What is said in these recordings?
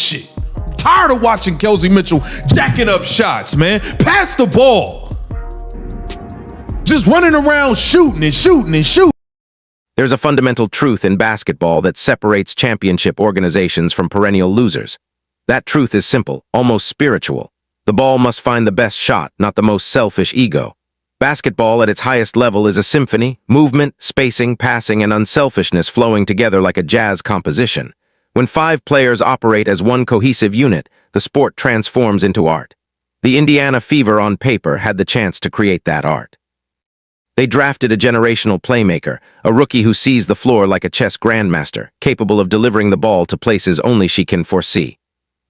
shit. I'm tired of watching Kelsey Mitchell jacking up shots, man. Pass the ball. Just running around shooting and shooting and shooting. There's a fundamental truth in basketball that separates championship organizations from perennial losers. That truth is simple, almost spiritual. The ball must find the best shot, not the most selfish ego. Basketball at its highest level is a symphony, movement, spacing, passing, and unselfishness flowing together like a jazz composition. When 5 players operate as one cohesive unit, the sport transforms into art. The Indiana Fever on paper had the chance to create that art. They drafted a generational playmaker, a rookie who sees the floor like a chess grandmaster, capable of delivering the ball to places only she can foresee.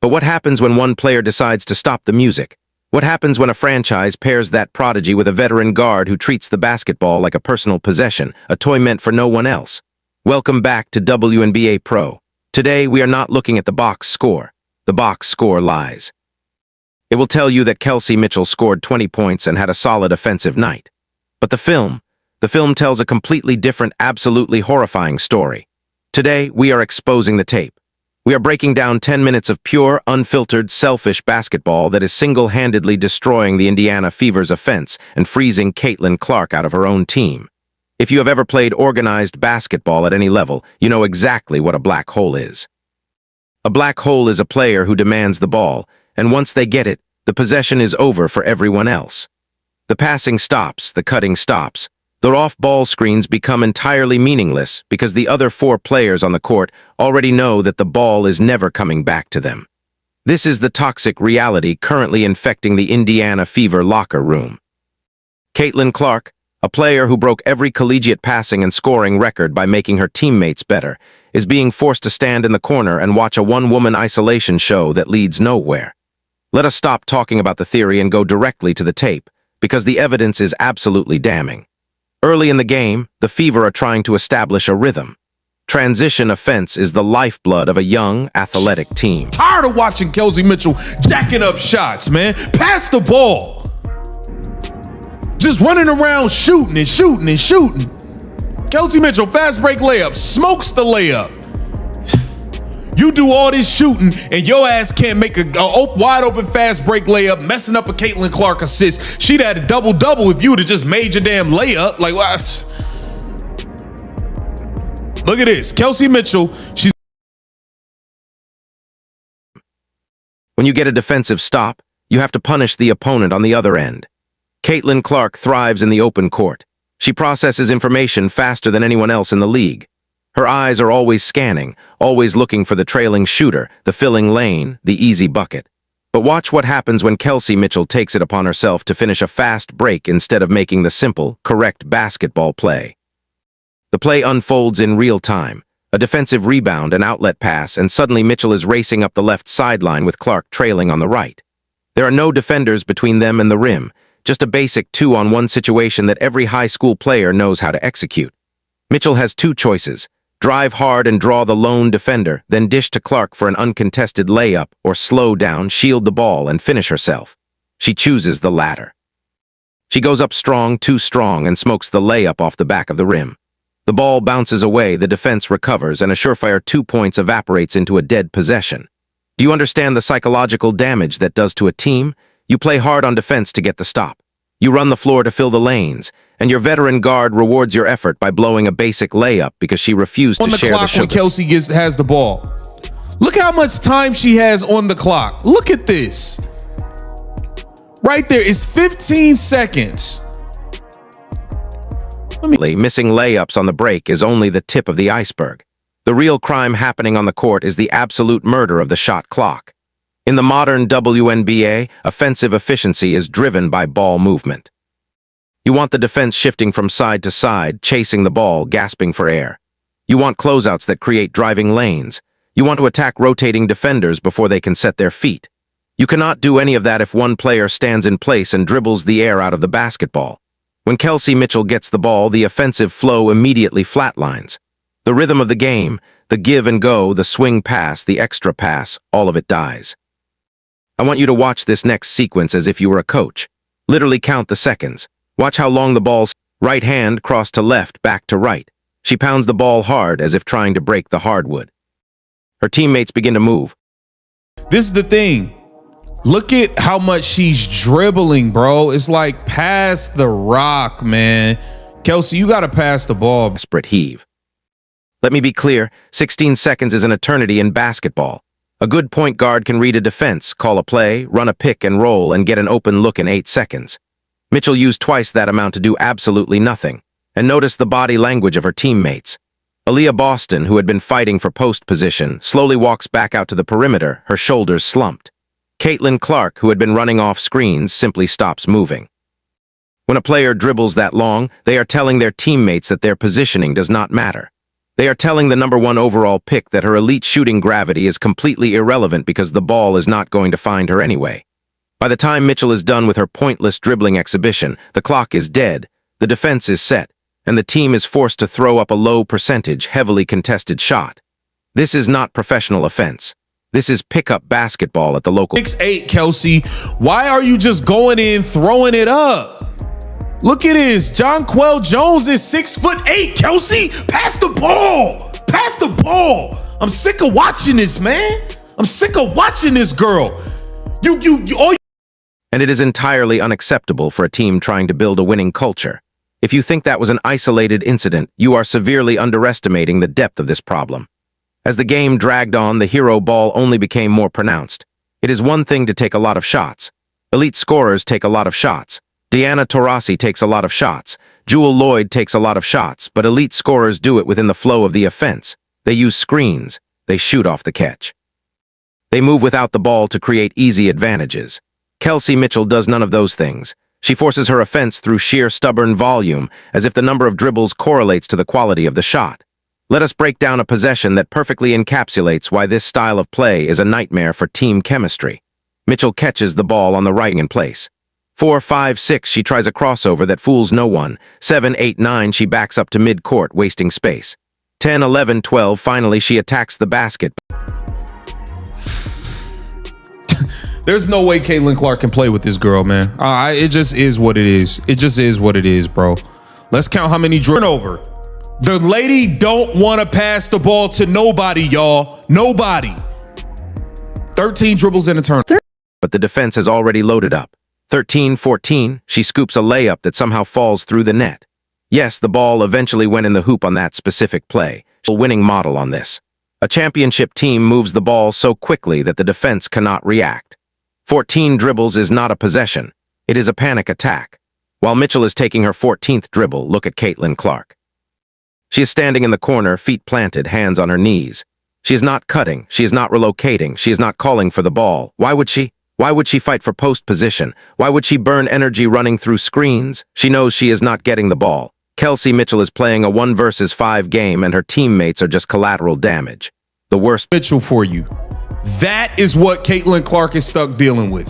But what happens when one player decides to stop the music? What happens when a franchise pairs that prodigy with a veteran guard who treats the basketball like a personal possession, a toy meant for no one else? Welcome back to WNBA Pro. Today, we are not looking at the box score. The box score lies. It will tell you that Kelsey Mitchell scored 20 points and had a solid offensive night. But the film tells a completely different, absolutely horrifying story. Today, we are exposing the tape. We are breaking down 10 minutes of pure, unfiltered, selfish basketball that is single-handedly destroying the Indiana Fever's offense and freezing Caitlin Clark out of her own team. If you have ever played organized basketball at any level, you know exactly what a black hole is. A black hole is a player who demands the ball, and once they get it, the possession is over for everyone else. The passing stops, the cutting stops. The off-ball screens become entirely meaningless because the other 4 players on the court already know that the ball is never coming back to them. This is the toxic reality currently infecting the Indiana Fever locker room. Caitlin Clark, a player who broke every collegiate passing and scoring record by making her teammates better, is being forced to stand in the corner and watch a one-woman isolation show that leads nowhere. Let us stop talking about the theory and go directly to the tape, because the evidence is absolutely damning. Early in the game, the Fever are trying to establish a rhythm. Transition offense is the lifeblood of a young, athletic team. Tired of watching Kelsey Mitchell jacking up shots, man. Pass the ball. Just running around shooting and shooting and shooting. Kelsey Mitchell, fast break layup, smokes the layup. You do all this shooting and your ass can't make a wide open fast break layup, messing up a Caitlin Clark assist. She'd had a double-double if you would have just made your damn layup. Like, what? Look at this. Kelsey Mitchell, she's... When you get a defensive stop, you have to punish the opponent on the other end. Caitlin Clark thrives in the open court. She processes information faster than anyone else in the league. Her eyes are always scanning, always looking for the trailing shooter, the filling lane, the easy bucket. But watch what happens when Kelsey Mitchell takes it upon herself to finish a fast break instead of making the simple, correct basketball play. The play unfolds in real time. A defensive rebound, an outlet pass, and suddenly Mitchell is racing up the left sideline with Clark trailing on the right. There are no defenders between them and the rim, just a basic 2-on-1 situation that every high school player knows how to execute. Mitchell has 2 choices. Drive hard and draw the lone defender, then dish to Clark for an uncontested layup, or slow down, shield the ball, and finish herself. She chooses the latter. She goes up strong, too strong, and smokes the layup off the back of the rim. The ball bounces away, the defense recovers, and a surefire 2 points evaporates into a dead possession. Do you understand the psychological damage that does to a team? You play hard on defense to get the stop. You run the floor to fill the lanes, and your veteran guard rewards your effort by blowing a basic layup because she refused to share the sugar. When Kelsey has the ball. Look how much time she has on the clock. Look at this. Right there, it's 15 seconds. Missing layups on the break is only the tip of the iceberg. The real crime happening on the court is the absolute murder of the shot clock. In the modern WNBA, offensive efficiency is driven by ball movement. You want the defense shifting from side to side, chasing the ball, gasping for air. You want closeouts that create driving lanes. You want to attack rotating defenders before they can set their feet. You cannot do any of that if one player stands in place and dribbles the air out of the basketball. When Kelsey Mitchell gets the ball, the offensive flow immediately flatlines. The rhythm of the game, the give and go, the swing pass, the extra pass, all of it dies. I want you to watch this next sequence as if you were a coach. Literally count the seconds. Watch how long the ball's right hand cross to left, back to right. She pounds the ball hard as if trying to break the hardwood. Her teammates begin to move. This is the thing. Look at how much she's dribbling, bro. It's like pass the rock, man. Kelsey, you got to pass the ball. Desperate heave. Let me be clear, 16 seconds is an eternity in basketball. A good point guard can read a defense, call a play, run a pick and roll, and get an open look in 8 seconds. Mitchell used twice that amount to do absolutely nothing. And notice the body language of her teammates. Aaliyah Boston, who had been fighting for post position, slowly walks back out to the perimeter, her shoulders slumped. Caitlin Clark, who had been running off screens, simply stops moving. When a player dribbles that long, they are telling their teammates that their positioning does not matter. They are telling the #1 overall pick that her elite shooting gravity is completely irrelevant because the ball is not going to find her anyway. By the time Mitchell is done with her pointless dribbling exhibition, the clock is dead, the defense is set, and the team is forced to throw up a low percentage, heavily contested shot. This is not professional offense. This is pickup basketball at the local. 6'8", Kelsey. Why are you just going in, throwing it up? Look at this. Jonquel Jones is 6'8", Kelsey. Pass the ball. Pass the ball. I'm sick of watching this, man. I'm sick of watching this girl. And it is entirely unacceptable for a team trying to build a winning culture. If you think that was an isolated incident, you are severely underestimating the depth of this problem. As the game dragged on, the hero ball only became more pronounced. It is one thing to take a lot of shots. Elite scorers take a lot of shots. Diana Taurasi takes a lot of shots. Jewel Lloyd takes a lot of shots, but elite scorers do it within the flow of the offense. They use screens. They shoot off the catch. They move without the ball to create easy advantages. Kelsey Mitchell does none of those things. She forces her offense through sheer stubborn volume, as if the number of dribbles correlates to the quality of the shot. Let us break down a possession that perfectly encapsulates why this style of play is a nightmare for team chemistry. Mitchell catches the ball on the right in place. 4, 5, 6, she tries a crossover that fools no one. 7, 8, 9, she backs up to mid-court, wasting space. 10, 11, 12, finally she attacks the basket. There's no way Caitlin Clark can play with this girl, man. It just is what it is. It just is what it is, bro. Let's count how many turnover. The lady don't want to pass the ball to nobody, y'all. Nobody. 13 dribbles in a turnover. But the defense has already loaded up. 13, 14, she scoops a layup that somehow falls through the net. Yes, the ball eventually went in the hoop on that specific play. A winning model on this. A championship team moves the ball so quickly that the defense cannot react. 14 dribbles is not a possession. It is a panic attack. While Mitchell is taking her 14th dribble, look at Caitlin Clark. She is standing in the corner, feet planted, hands on her knees. She is not cutting. She is not relocating. She is not calling for the ball. Why would she? Why would she fight for post position? Why would she burn energy running through screens? She knows she is not getting the ball. Kelsey Mitchell is playing a 1 versus 5 game and her teammates are just collateral damage. The worst Mitchell for you. That is what Caitlin Clark is stuck dealing with.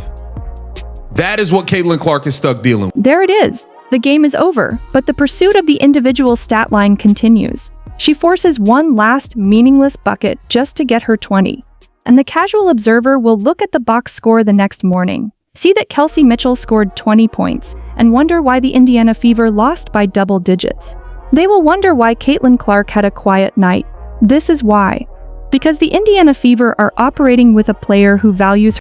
That is what Caitlin Clark is stuck dealing with. There it is. The game is over, but the pursuit of the individual stat line continues. She forces one last meaningless bucket just to get her 20. And the casual observer will look at the box score the next morning, see that Kelsey Mitchell scored 20 points, and wonder why the Indiana Fever lost by double digits. They will wonder why Caitlin Clark had a quiet night. This is why. Because the Indiana Fever are operating with a player who values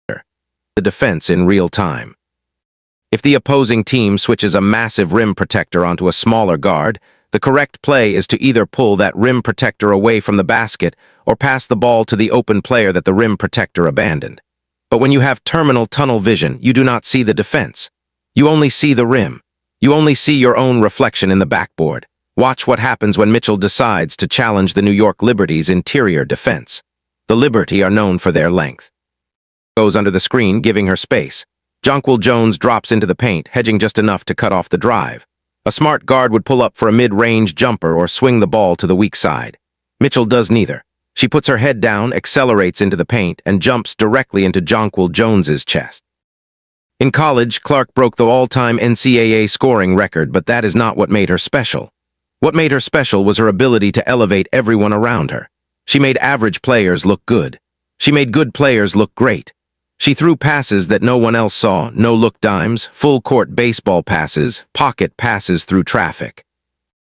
the defense in real time. If the opposing team switches a massive rim protector onto a smaller guard, the correct play is to either pull that rim protector away from the basket or pass the ball to the open player that the rim protector abandoned. But when you have terminal tunnel vision, you do not see the defense. You only see the rim. You only see your own reflection in the backboard. Watch what happens when Mitchell decides to challenge the New York Liberty's interior defense. The Liberty are known for their length. Goes under the screen, giving her space. Jonquel Jones drops into the paint, hedging just enough to cut off the drive. A smart guard would pull up for a mid-range jumper or swing the ball to the weak side. Mitchell does neither. She puts her head down, accelerates into the paint, and jumps directly into Jonquel Jones's chest. In college, Clark broke the all-time NCAA scoring record, but that is not what made her special. What made her special was her ability to elevate everyone around her. She made average players look good. She made good players look great. She threw passes that no one else saw, no-look dimes, full-court baseball passes, pocket passes through traffic.